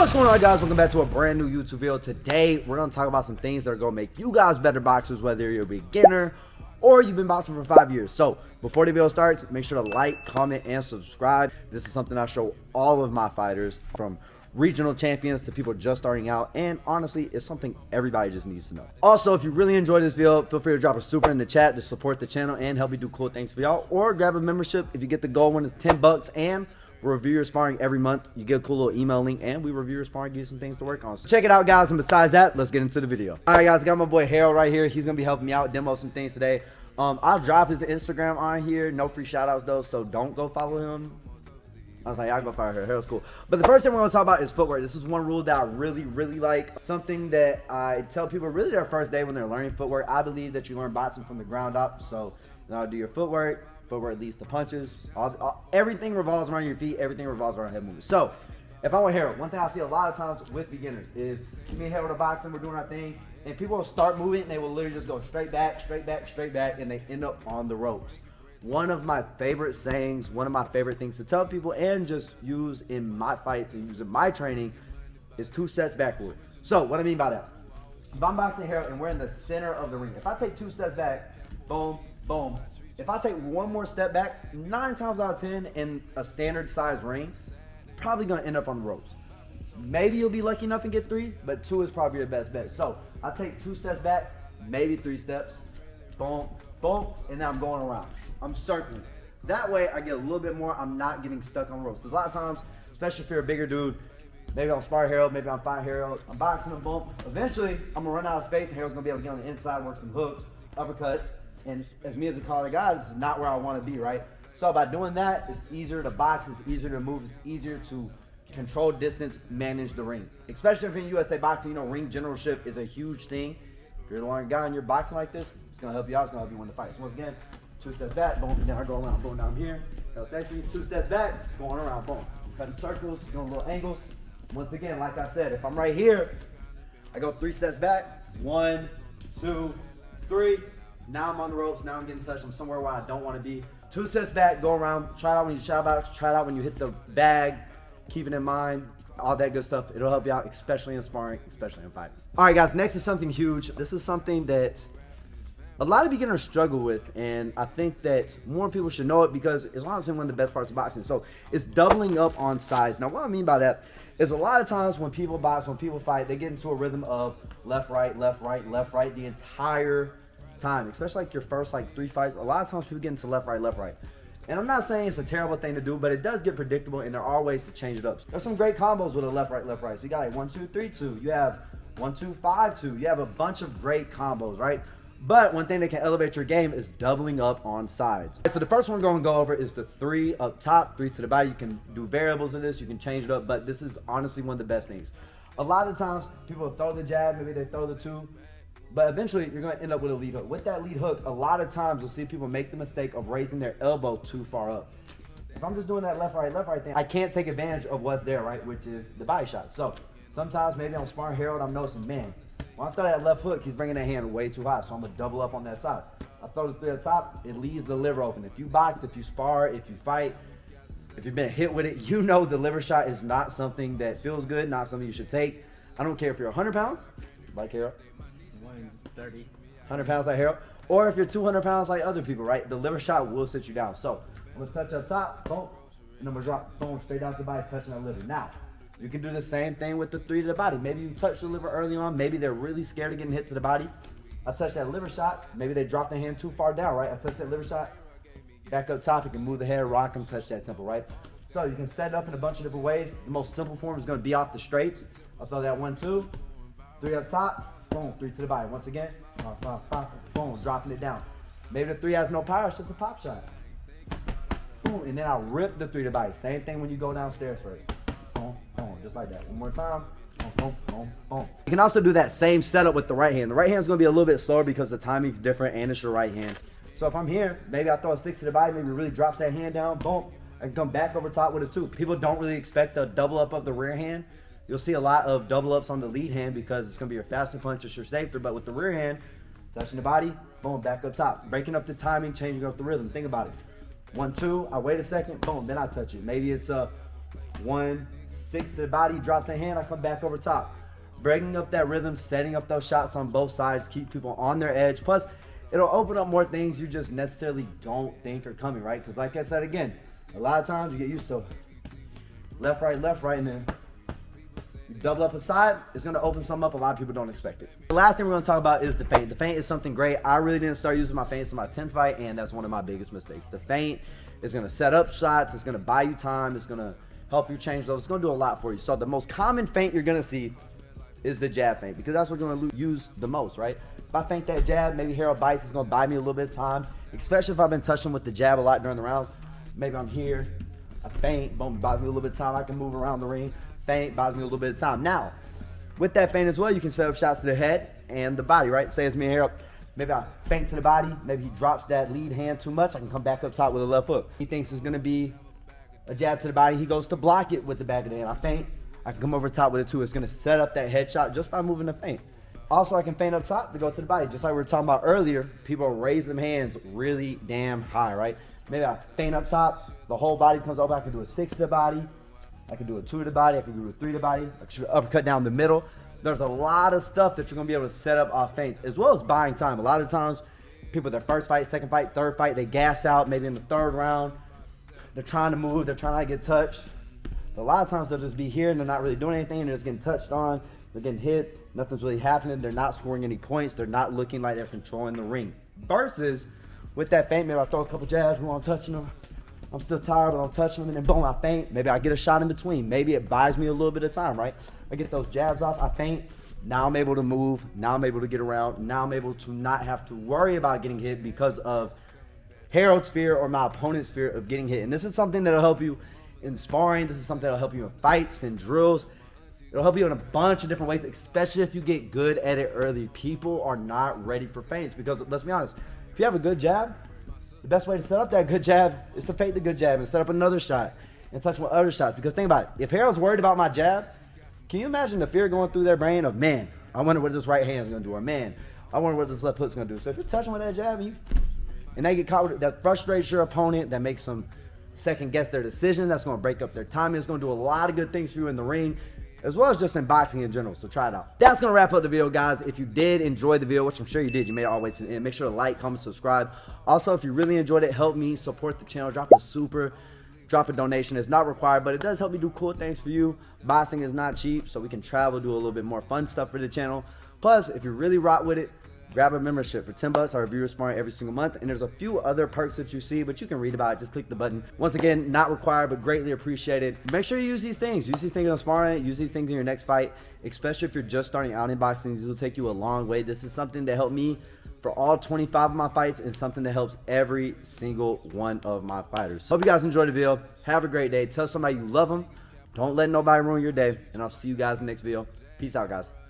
What's going on, guys? Welcome back to a brand new YouTube video. Today we're going to talk about some things that are going to make you guys better boxers, whether you're a beginner or you've been boxing for 5 years. So before the video starts, make sure to like, comment, and subscribe. This is something I show all of my fighters, from regional champions to people just starting out, and honestly, it's something everybody just needs to know. Also, if you really enjoyed this video, feel free to drop a super in the chat to support the channel and help me do cool things for y'all, or grab a membership if you get the gold one. It's 10 bucks, and we review your sparring every month. You get a cool little email link, and we review your sparring, give you some things to work on. So check it out, guys, and besides that, let's get into the video. All right, guys, I got my boy Harold right here. He's gonna be helping me out, demo some things today. I'll drop his Instagram on here. No free shout outs though, so don't go follow him. I was like, I'll go follow her. Harold's cool. But the first thing we're gonna talk about is footwork. This is one rule that I really like. Something that I tell people really their first day when they're learning footwork. I believe that you learn boxing from the ground up. So now do your footwork. Footwork leads to punches. Everything revolves around your feet. Everything revolves around head movement. So if I'm with Harold, one thing I see a lot of times with beginners is me and Harold are boxing, we're doing our thing, and people will start moving and they will literally just go straight back, straight back, straight back, and they end up on the ropes. One of my favorite sayings, one of my favorite things to tell people and just use in my fights and use in my training is 2 steps backward. So what I mean by that, if I'm boxing Harold and we're in the center of the ring, if I take 2 steps back, boom, boom. If I take one more step back, 9 times out of 10 in a standard size ring, probably gonna end up on the ropes. Maybe you'll be lucky enough and get 3, but 2 is probably your best bet. So I take 2 steps back, maybe 3 steps, boom, boom, and now I'm going around. I'm circling. That way I get a little bit more, I'm not getting stuck on ropes. Because a lot of times, especially if you're a bigger dude, maybe I'm spar Harold, maybe I'm fight Harold, I'm boxing him, boom. Eventually, I'm gonna run out of space and Harold's gonna be able to get on the inside, work some hooks, uppercuts. And as me as a collar guy, this is not where I want to be, right? So by doing that, it's easier to box, it's easier to move, it's easier to control distance, manage the ring. Especially if in USA boxing, you know, ring generalship is a huge thing. If you're the long guy and you're boxing like this, it's gonna help you out, it's gonna help you win the fight. So once again, 2 steps back, boom, and then I go around, boom, down here. That's actually 2 steps back, going around, boom. Cutting circles, doing little angles. Once again, like I said, if I'm right here, I go 3 steps back, 1, 2, 3. Now I'm on the ropes, now I'm getting touched, I'm somewhere where I don't want to be. 2 steps back, go around, try it out when you shout out, try it out when you hit the bag, keep it in mind, all that good stuff. It'll help you out, especially in sparring, especially in fighting. All right, guys, next is something huge. This is something that a lot of beginners struggle with, and I think that more people should know it because it's honestly one of the best parts of boxing. So it's doubling up on sides. Now, what I mean by that is a lot of times when people box, when people fight, they get into a rhythm of left, right, left, right, left, right the entire time, especially like your first 3 fights. A lot of times people get into left, right, left, right. And I'm not saying it's a terrible thing to do, but it does get predictable, and there are ways to change it up. There's some great combos with a left, right, left, right. So you got like 1, 2, 3, 2. You have 1, 2, 5, 2. You have a bunch of great combos, right? But one thing that can elevate your game is doubling up on sides. So the first one we're going to go over is the 3 up top, 3 to the body. You can do variables in this, you can change it up, but this is honestly one of the best things. A lot of the times people throw the jab, maybe they throw the 2. But eventually, you're going to end up with a lead hook. With that lead hook, a lot of times you'll see people make the mistake of raising their elbow too far up. If I'm just doing that left, right thing, I can't take advantage of what's there, right, which is the body shot. So sometimes maybe I'm sparring Harold, I'm noticing, man, when I throw that left hook, he's bringing that hand way too high, so I'm going to double up on that side. I throw the 3 up top, it leaves the liver open. If you box, if you spar, if you fight, if you've been hit with it, you know the liver shot is not something that feels good, not something you should take. I don't care if you're 100 pounds, like Harold, 130, 100 pounds like Harold, or if you're 200 pounds like other people, right? The liver shot will sit you down. So I'm gonna touch up top, boom, and I'm gonna drop, boom, straight down to the body, touching that liver. Now, you can do the same thing with the 3 to the body. Maybe you touch the liver early on, maybe they're really scared of getting hit to the body. I touch that liver shot, maybe they drop their hand too far down, right? I touch that liver shot, back up top, you can move the head, rock them, touch that temple, right? So you can set it up in a bunch of different ways. The most simple form is gonna be off the straights. I'll throw that 1, 2, 3 up top, boom, 3 to the body. Once again, boom, dropping it down. Maybe the 3 has no power, it's just a pop shot. Boom, and then I'll rip the 3 to the body. Same thing when you go downstairs first. Boom, boom, just like that. One more time. Boom, boom, boom, boom. You can also do that same setup with the right hand. The right hand is going to be a little bit slower because the timing's different and it's your right hand. So if I'm here, maybe I throw a 6 to the body, maybe really drops that hand down, boom. I can come back over top with a 2. People don't really expect the double up of the rear hand. You'll see a lot of double ups on the lead hand because it's going to be your faster punch, it's your safer. But with the rear hand, touching the body, boom, back up top. Breaking up the timing, changing up the rhythm. Think about it. 1, 2, I wait a second, boom, then I touch it. Maybe it's a 1, 6 to the body, drops the hand, I come back over top. Breaking up that rhythm, setting up those shots on both sides, keep people on their edge. Plus, it'll open up more things you just necessarily don't think are coming, right? Because like I said again, a lot of times you get used to left, right, and then you double up a side, it's gonna open something up a lot of people don't expect it. The last thing we're gonna talk about is the feint. The feint is something great. I really didn't start using my feints in my 10th fight, and that's one of my biggest mistakes. The feint is gonna set up shots, it's gonna buy you time, it's gonna help you change those, it's gonna do a lot for you. So the most common feint you're gonna see is the jab feint, because that's what we're gonna use the most, right? If I feint that jab, maybe Harold bites, it's gonna buy me a little bit of time, especially if I've been touching with the jab a lot during the rounds. Maybe I'm here, I feint, boom, buys me a little bit of time, I can move around the ring, feint, buys me a little bit of time. Now, with that feint as well, you can set up shots to the head and the body, right? Say it's me and Harold, maybe I feint to the body, maybe he drops that lead hand too much, I can come back up top with a left hook. He thinks it's gonna be a jab to the body, he goes to block it with the back of the hand, I feint, I can come over top with it too. It's gonna set up that headshot just by moving the feint. Also, I can feint up top to go to the body. Just like we were talking about earlier, people raise them hands really damn high, right? Maybe I feint up top, the whole body comes over. I can do a 6 to the body, I can do a 2 to the body, I can do a 3 to the body, I can shoot an uppercut down the middle. There's a lot of stuff that you're gonna be able to set up off feints, as well as buying time. A lot of times, people, their first fight, second fight, third fight, they gas out maybe in the 3rd round. They're trying to move, they're trying to get touched. A lot of times they'll just be here and they're not really doing anything, and they're just getting touched on, they're getting hit, nothing's really happening, they're not scoring any points, they're not looking like they're controlling the ring. Versus, with that feint, maybe I throw a couple jabs, I'm touching them, I'm still tired, but I'm touching them, and then boom, I feint, maybe I get a shot in between, maybe it buys me a little bit of time, right? I get those jabs off, I feint, now I'm able to move, now I'm able to get around, now I'm able to not have to worry about getting hit because of Harold's fear or my opponent's fear of getting hit. And this is something that'll help you in sparring, this is something that'll help you in fights and drills. It'll help you in a bunch of different ways, especially if you get good at it early. People are not ready for feints because, let's be honest, if you have a good jab, the best way to set up that good jab is to feint the good jab and set up another shot and touch with other shots. Because think about it, if Harold's worried about my jab, can you imagine the fear going through their brain of, man, I wonder what this right hand's gonna do, or man, I wonder what this left hook's gonna do. So if you're touching with that jab and they get caught with it, that frustrates your opponent, that makes them second guess their decision, that's gonna break up their timing, it's gonna do a lot of good things for you in the ring, as well as just in boxing in general, so try it out. That's gonna wrap up the video, guys. If you did enjoy the video, which I'm sure you did, you made it all the way to the end, make sure to like, comment, subscribe. Also, if you really enjoyed it, help me support the channel, drop a donation. It's not required, but it does help me do cool things for you. Boxing is not cheap, so we can travel, do a little bit more fun stuff for the channel. Plus, if you really rock with it, grab a membership for 10 bucks. I review sparring every single month, and there's a few other perks that you see, but you can read about it. Just click the button. Once again, not required, but greatly appreciated. Make sure you use these things. Use these things on sparring. Use these things in your next fight, especially if you're just starting out in boxing. These will take you a long way. This is something that helped me for all 25 of my fights, and something that helps every single one of my fighters. Hope you guys enjoyed the video. Have a great day. Tell somebody you love them. Don't let nobody ruin your day, and I'll see you guys in the next video. Peace out, guys.